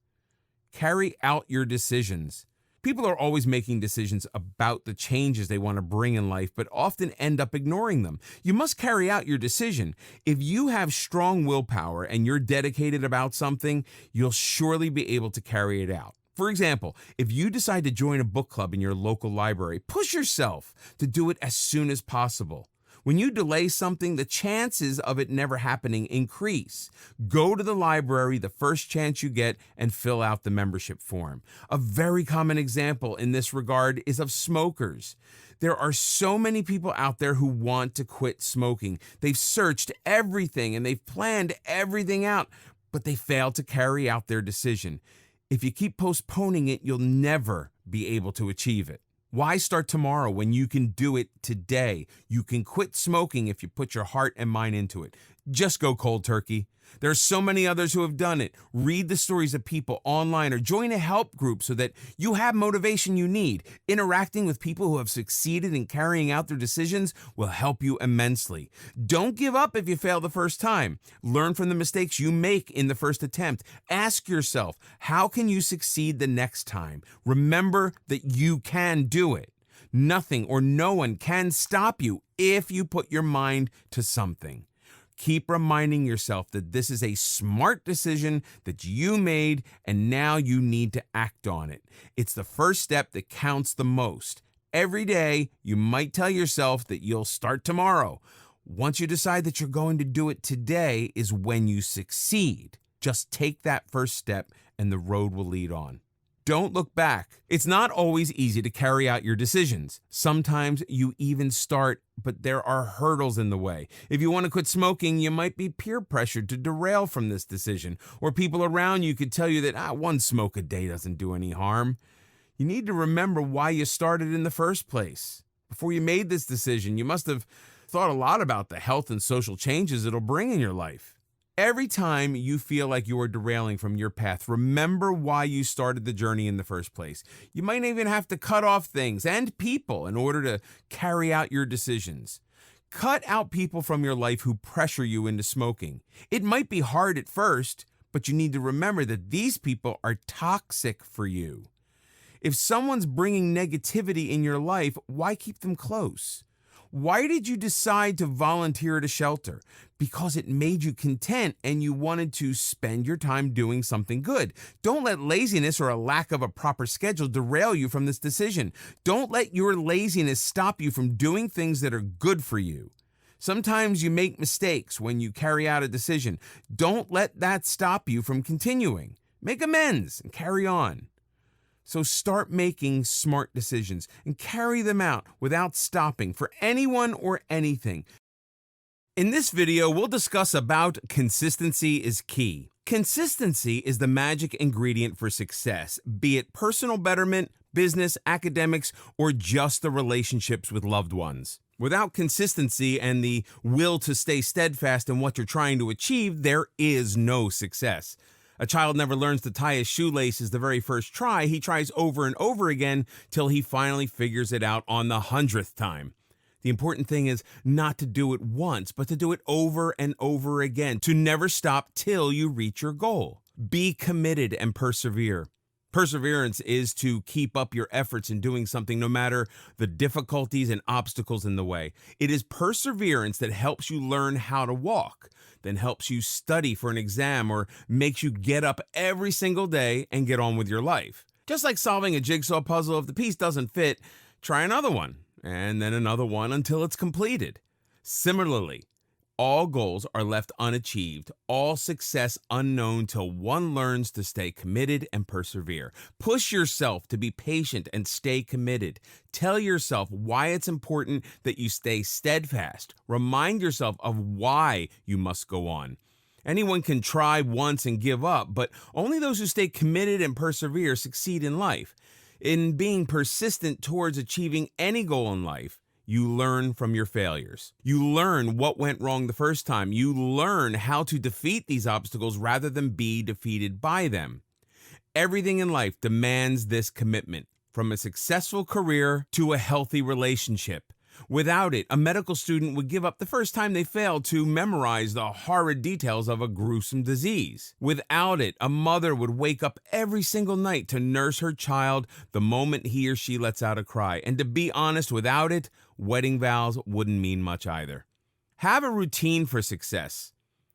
Carry out your decisions. People are always making decisions about the changes they want to bring in life, but often end up ignoring them. You must carry out your decision. If you have strong willpower and you're dedicated about something, you'll surely be able to carry it out. For example, if you decide to join a book club in your local library, push yourself to do it as soon as possible. When you delay something, the chances of it never happening increase. Go to the library the first chance you get and fill out the membership form. A very common example in this regard is of smokers. There are so many people out there who want to quit smoking. They've searched everything and they've planned everything out, but they fail to carry out their decision. If you keep postponing it, you'll never be able to achieve it. Why start tomorrow when you can do it today? You can quit smoking if you put your heart and mind into it. Just go cold turkey. There are so many others who have done it. Read the stories of people online or join a help group so that you have motivation you need. Interacting with people who have succeeded in carrying out their decisions will help you immensely. Don't give up if you fail the first time. Learn from the mistakes you make in the first attempt. Ask yourself, how can you succeed the next time? Remember that you can do it. Nothing or no one can stop you if you put your mind to something. Keep reminding yourself that this is a smart decision that you made and now you need to act on it. It's the first step that counts the most. Every day, you might tell yourself that you'll start tomorrow. Once you decide that you're going to do it today is when you succeed. Just take that first step and the road will lead on. Don't look back. It's not always easy to carry out your decisions. Sometimes you even start, but there are hurdles in the way. If you want to quit smoking, you might be peer pressured to derail from this decision, or people around you could tell you that one smoke a day doesn't do any harm. You need to remember why you started in the first place. Before you made this decision, you must have thought a lot about the health and social changes it'll bring in your life. Every time you feel like you are derailing from your path, remember why you started the journey in the first place. You might even have to cut off things and people in order to carry out your decisions. Cut out people from your life who pressure you into smoking. It might be hard at first, but you need to remember that these people are toxic for you. If someone's bringing negativity in your life, why keep them close? Why did you decide to volunteer at a shelter? Because it made you content and you wanted to spend your time doing something good. Don't let laziness or a lack of a proper schedule derail you from this decision. Don't let your laziness stop you from doing things that are good for you. Sometimes you make mistakes when you carry out a decision. Don't let that stop you from continuing. Make amends and carry on. So start making smart decisions and carry them out without stopping for anyone or anything. In this video, we'll discuss about consistency is key. Consistency is the magic ingredient for success, be it personal betterment, business, academics, or just the relationships with loved ones. Without consistency and the will to stay steadfast in what you're trying to achieve, there is no success. A child never learns to tie his shoelaces the very first try. He tries over and over again till he finally figures it out on the 100th time. The important thing is not to do it once, but to do it over and over again, to never stop till you reach your goal. Be committed and persevere. Perseverance is to keep up your efforts in doing something no matter the difficulties and obstacles in the way. It is perseverance that helps you learn how to walk, then helps you study for an exam, or makes you get up every single day and get on with your life. Just like solving a jigsaw puzzle, if the piece doesn't fit, try another one, and then another one until it's completed. Similarly, all goals are left unachieved, all success unknown till one learns to stay committed and persevere. Push yourself to be patient and stay committed. Tell yourself why it's important that you stay steadfast. Remind yourself of why you must go on. Anyone can try once and give up, but only those who stay committed and persevere succeed in life. In being persistent towards achieving any goal in life, you learn from your failures. You learn what went wrong the first time. You learn how to defeat these obstacles rather than be defeated by them. Everything in life demands this commitment, from a successful career to a healthy relationship. Without it, a medical student would give up the first time they failed to memorize the horrid details of a gruesome disease. Without it, a mother would wake up every single night to nurse her child the moment he or she lets out a cry. And to be honest, without it, wedding vows wouldn't mean much either. Have a routine for success.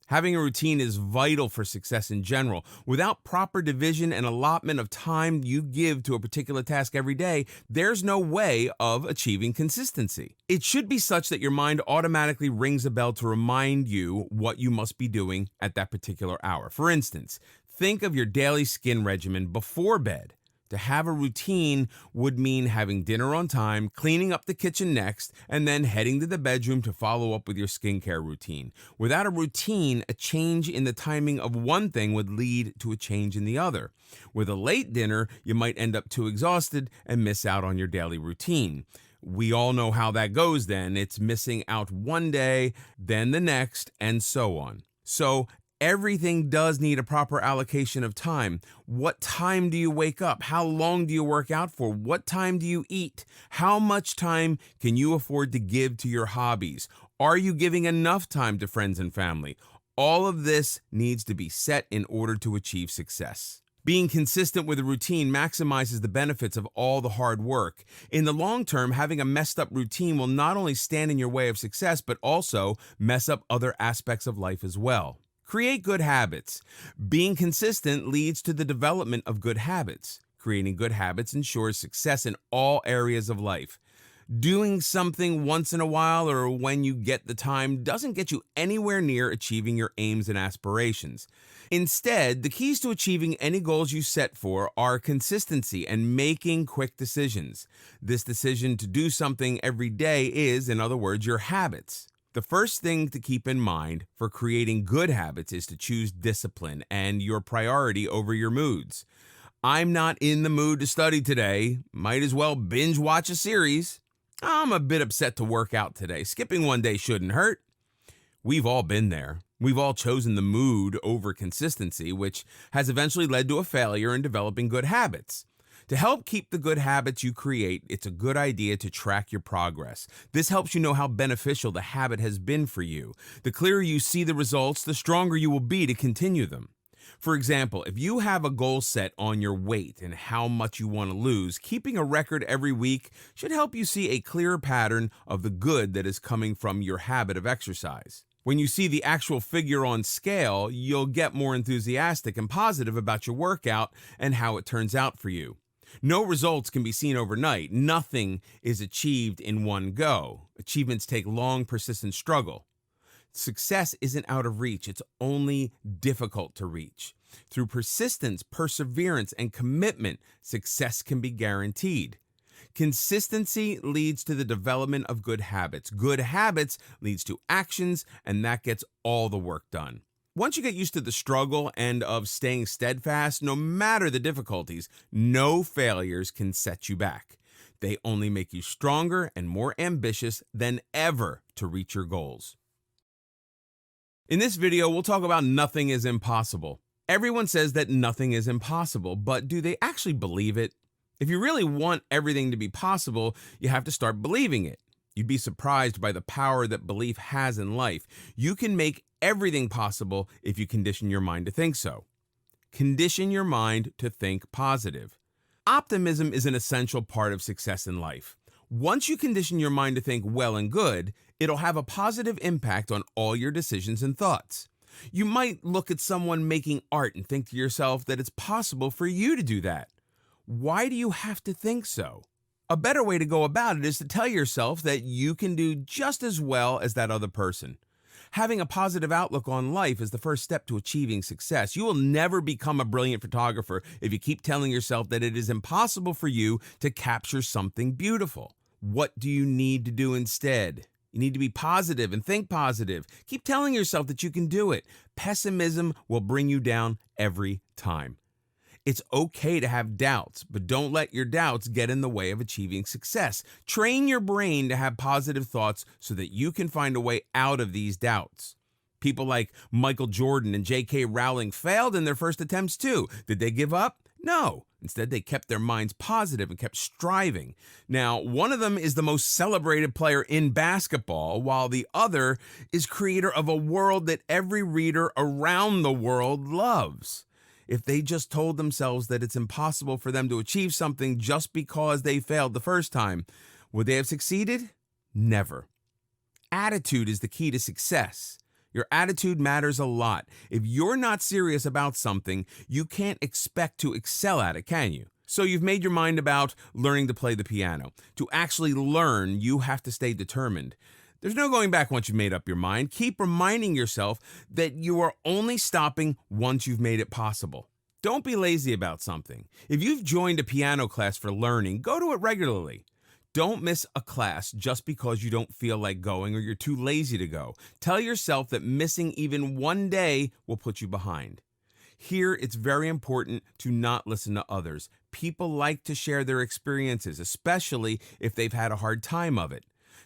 Having a routine is vital for success in general. Without proper division and allotment of time you give to a particular task every day, there's no way of achieving consistency. It should be such that your mind automatically rings a bell to remind you what you must be doing at that particular hour. For instance, think of your daily skin regimen before bed. To have a routine would mean having dinner on time, cleaning up the kitchen next, and then heading to the bedroom to follow up with your skincare routine. Without a routine, a change in the timing of one thing would lead to a change in the other. With a late dinner, you might end up too exhausted and miss out on your daily routine. We all know how that goes then. It's missing out one day, then the next, and so on. So Everything does need a proper allocation of time. What time do you wake up? How long do you work out for? What time do you eat? How much time can you afford to give to your hobbies? Are you giving enough time to friends and family? All of this needs to be set in order to achieve success. Being consistent with a routine maximizes the benefits of all the hard work. In the long term, having a messed up routine will not only stand in your way of success, but also mess up other aspects of life as well. Create good habits. Being consistent leads to the development of good habits. Creating good habits ensures success in all areas of life. Doing something once in a while or when you get the time doesn't get you anywhere near achieving your aims and aspirations. Instead, the keys to achieving any goals you set for are consistency and making quick decisions. This decision to do something every day is, in other words, your habits. The first thing to keep in mind for creating good habits is to choose discipline and your priority over your moods. I'm not in the mood to study today. Might as well binge watch a series. I'm a bit upset to work out today. Skipping one day shouldn't hurt. We've all been there. We've all chosen the mood over consistency, which has eventually led to a failure in developing good habits. To help keep the good habits you create, it's a good idea to track your progress. This helps you know how beneficial the habit has been for you. The clearer you see the results, the stronger you will be to continue them. For example, if you have a goal set on your weight and how much you want to lose, keeping a record every week should help you see a clearer pattern of the good that is coming from your habit of exercise. When you see the actual figure on scale, you'll get more enthusiastic and positive about your workout and how it turns out for you. No results can be seen overnight. Nothing is achieved in one go. Achievements take long, persistent struggle. Success isn't out of reach, it's only difficult to reach. Through persistence, perseverance, and commitment, success can be guaranteed. Consistency leads to the development of good habits. Good habits leads to actions, and that gets all the work done. Once you get used to the struggle and of staying steadfast, no matter the difficulties, no failures can set you back. They only make you stronger and more ambitious than ever to reach your goals. In this video, we'll talk about nothing is impossible. Everyone says that nothing is impossible, but do they actually believe it? If you really want everything to be possible, you have to start believing it. You'd be surprised by the power that belief has in life. You can make everything possible if you condition your mind to think so. Condition your mind to think positive. Optimism is an essential part of success in life. Once you condition your mind to think well and good, it'll have a positive impact on all your decisions and thoughts. You might look at someone making art and think to yourself that it's possible for you to do that. Why do you have to think so? A better way to go about it is to tell yourself that you can do just as well as that other person. Having a positive outlook on life is the first step to achieving success. You will never become a brilliant photographer if you keep telling yourself that it is impossible for you to capture something beautiful. What do you need to do instead? You need to be positive and think positive. Keep telling yourself that you can do it. Pessimism will bring you down every time. It's okay to have doubts, but don't let your doubts get in the way of achieving success. Train your brain to have positive thoughts so that you can find a way out of these doubts. People like Michael Jordan and J.K. Rowling failed in their first attempts too. Did they give up? No. Instead, they kept their minds positive and kept striving. Now, one of them is the most celebrated player in basketball, while the other is creator of a world that every reader around the world loves. If they just told themselves that it's impossible for them to achieve something just because they failed the first time, would they have succeeded? Never. Attitude is the key to success. Your attitude matters a lot. If you're not serious about something, you can't expect to excel at it, can you? So you've made your mind about learning to play the piano. To actually learn, you have to stay determined. There's no going back once you've made up your mind. Keep reminding yourself that you are only stopping once you've made it possible. Don't be lazy about something. If you've joined a piano class for learning, go to it regularly. Don't miss a class just because you don't feel like going or you're too lazy to go. Tell yourself that missing even one day will put you behind. Here, it's very important to not listen to others. People like to share their experiences, especially if they've had a hard time of it.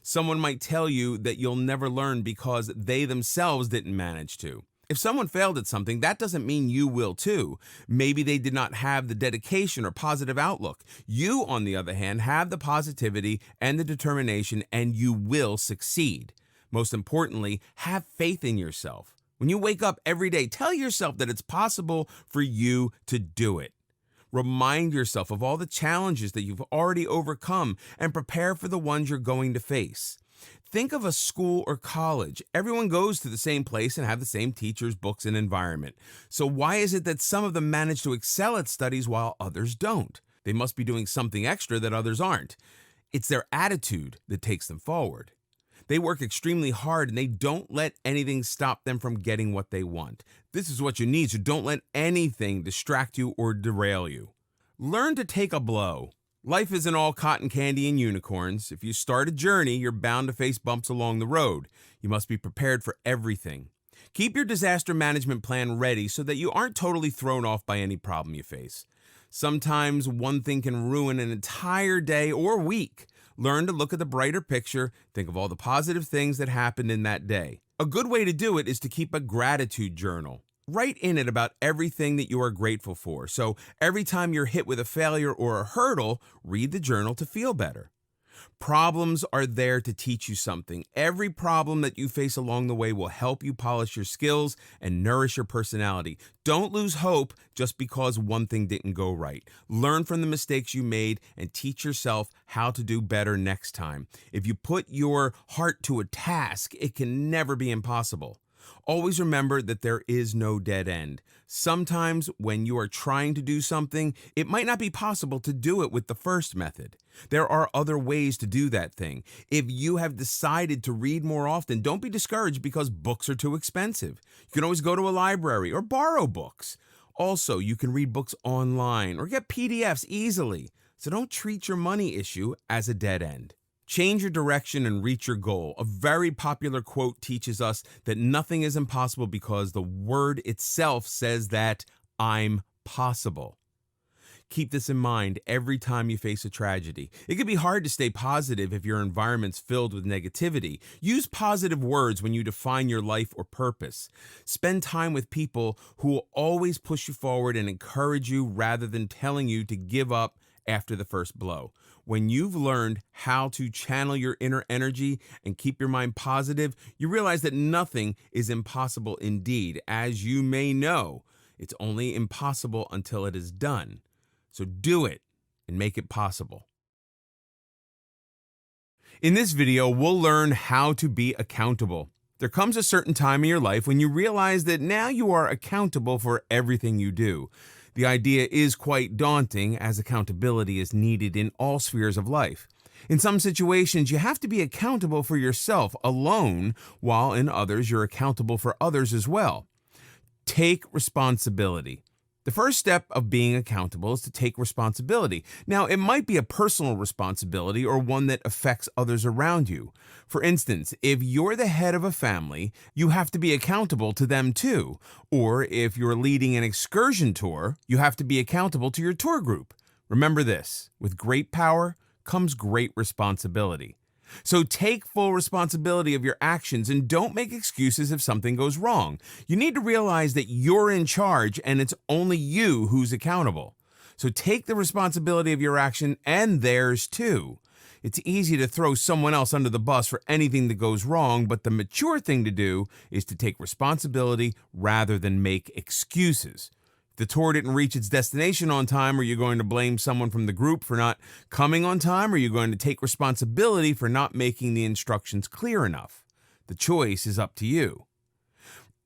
Someone might tell you that you'll never learn because they themselves didn't manage to. If someone failed at something, that doesn't mean you will too. Maybe they did not have the dedication or positive outlook. You, on the other hand, have the positivity and the determination, and you will succeed. Most importantly, have faith in yourself. When you wake up every day, tell yourself that it's possible for you to do it. Remind yourself of all the challenges that you've already overcome and prepare for the ones you're going to face. Think of a school or college. Everyone goes to the same place and have the same teachers, books, and environment. So why is it that some of them manage to excel at studies while others don't? They must be doing something extra that others aren't. It's their attitude that takes them forward. They work extremely hard and they don't let anything stop them from getting what they want. This is what you need, so don't let anything distract you or derail you. Learn to take a blow. Life isn't all cotton candy and unicorns. If you start a journey, you're bound to face bumps along the road. You must be prepared for everything. Keep your disaster management plan ready so that you aren't totally thrown off by any problem you face. Sometimes one thing can ruin an entire day or week. Learn to look at the brighter picture. Think of all the positive things that happened in that day. A good way to do it is to keep a gratitude journal. Write in it about everything that you are grateful for. So every time you're hit with a failure or a hurdle, read the journal to feel better. Problems are there to teach you something. Every problem that you face along the way will help you polish your skills and nourish your personality. Don't lose hope just because one thing didn't go right. Learn from the mistakes you made and teach yourself how to do better next time. If you put your heart to a task, it can never be impossible. Always remember that there is no dead end. Sometimes when you are trying to do something, it might not be possible to do it with the first method. There are other ways to do that thing. If you have decided to read more often, don't be discouraged because books are too expensive. You can always go to a library or borrow books. Also, you can read books online or get PDFs easily. So don't treat your money issue as a dead end. Change your direction and reach your goal. A very popular quote teaches us that nothing is impossible because the word itself says that I'm possible. Keep this in mind every time you face a tragedy. It can be hard to stay positive if your environment's filled with negativity. Use positive words when you define your life or purpose. Spend time with people who will always push you forward and encourage you rather than telling you to give up after the first blow. When you've learned how to channel your inner energy and keep your mind positive, you realize that nothing is impossible indeed. As you may know, it's only impossible until it is done. So do it and make it possible. In this video, we'll learn how to be accountable. There comes a certain time in your life when you realize that now you are accountable for everything you do. The idea is quite daunting, as accountability is needed in all spheres of life. In some situations, you have to be accountable for yourself alone, while in others, you're accountable for others as well. Take responsibility. The first step of being accountable is to take responsibility. Now, it might be a personal responsibility or one that affects others around you. For instance, if you're the head of a family, you have to be accountable to them too. Or if you're leading an excursion tour, you have to be accountable to your tour group. Remember this, with great power comes great responsibility. So take full responsibility of your actions and don't make excuses if something goes wrong. You need to realize that you're in charge and it's only you who's accountable. So take the responsibility of your action and theirs too. It's easy to throw someone else under the bus for anything that goes wrong, but the mature thing to do is to take responsibility rather than make excuses. The tour didn't reach its destination on time, are you going to blame someone from the group for not coming on time, or are you going to take responsibility for not making the instructions clear enough? The choice is up to you.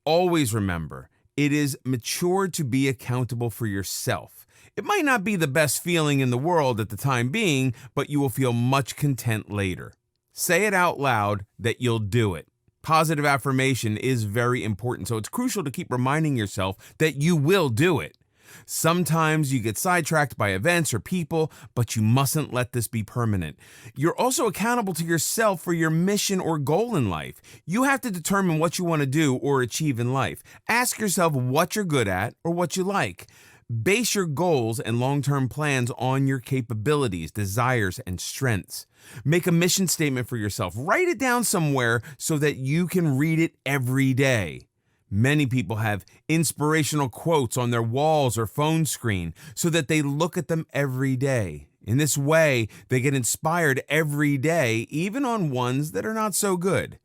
Always remember, it is mature to be accountable for yourself. It might not be the best feeling in the world at the time being, but you will feel much content later. Say it out loud that you'll do it. Positive affirmation is very important, so it's crucial to keep reminding yourself that you will do it. Sometimes you get sidetracked by events or people, but you mustn't let this be permanent. You're also accountable to yourself for your mission or goal in life. You have to determine what you want to do or achieve in life. Ask yourself what you're good at or what you like. Base your goals and long-term plans on your capabilities, desires, and strengths. Make a mission statement for yourself. Write it down somewhere so that you can read it every day. Many people have inspirational quotes on their walls or phone screen so that they look at them every day. In this way, they get inspired every day, even on ones that are not so good.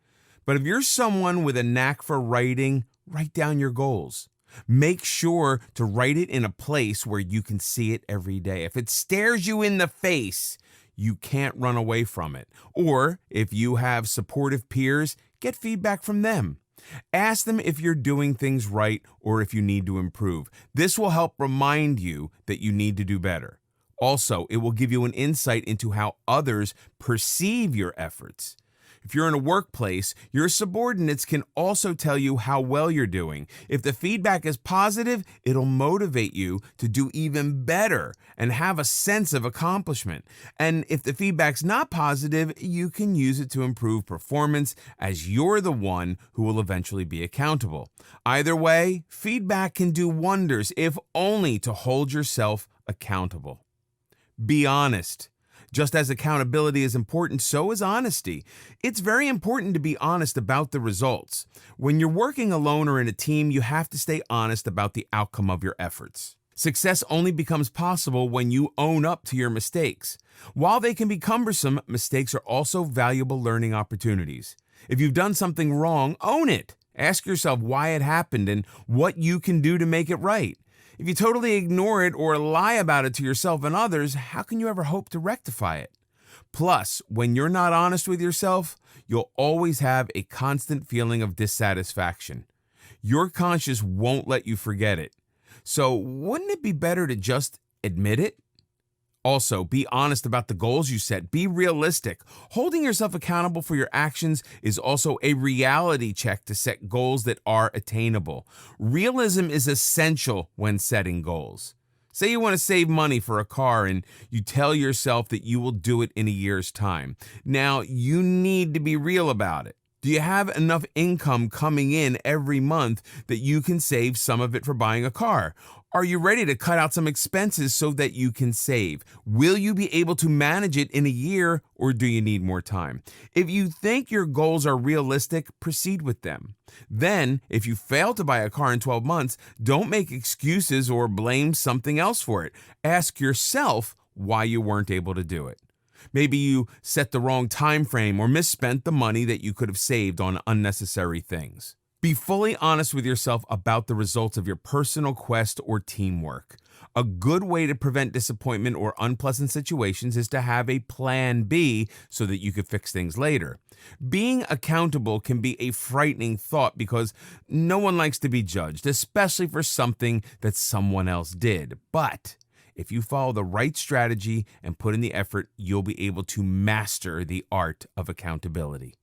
But if you're someone with a knack for writing, write down your goals. Make sure to write it in a place where you can see it every day. If it stares you in the face, you can't run away from it. Or if you have supportive peers, get feedback from them. Ask them if you're doing things right or if you need to improve. This will help remind you that you need to do better. Also, it will give you an insight into how others perceive your efforts. If you're in a workplace, your subordinates can also tell you how well you're doing. If the feedback is positive, it'll motivate you to do even better and have a sense of accomplishment. And if the feedback's not positive, you can use it to improve performance, as you're the one who will eventually be accountable. Either way, feedback can do wonders, if only to hold yourself accountable. Be honest. Just as accountability is important, so is honesty. It's very important to be honest about the results. When you're working alone or in a team, you have to stay honest about the outcome of your efforts. Success only becomes possible when you own up to your mistakes. While they can be cumbersome, mistakes are also valuable learning opportunities. If you've done something wrong, own it. Ask yourself why it happened and what you can do to make it right. If you totally ignore it or lie about it to yourself and others, how can you ever hope to rectify it? Plus, when you're not honest with yourself, you'll always have a constant feeling of dissatisfaction. Your conscience won't let you forget it. So, wouldn't it be better to just admit it? Also, be honest about the goals you set. Be realistic. Holding yourself accountable for your actions is also a reality check to set goals that are attainable. Realism is essential when setting goals. Say you want to save money for a car and you tell yourself that you will do it in a year's time. Now, you need to be real about it. Do you have enough income coming in every month that you can save some of it for buying a car? Are you ready to cut out some expenses so that you can save? Will you be able to manage it in a year, or do you need more time? If you think your goals are realistic, proceed with them. Then, if you fail to buy a car in 12 months, don't make excuses or blame something else for it. Ask yourself why you weren't able to do it. Maybe you set the wrong time frame or misspent the money that you could have saved on unnecessary things. Be fully honest with yourself about the results of your personal quest or teamwork. A good way to prevent disappointment or unpleasant situations is to have a plan B so that you can fix things later. Being accountable can be a frightening thought because no one likes to be judged, especially for something that someone else did. But if you follow the right strategy and put in the effort, you'll be able to master the art of accountability.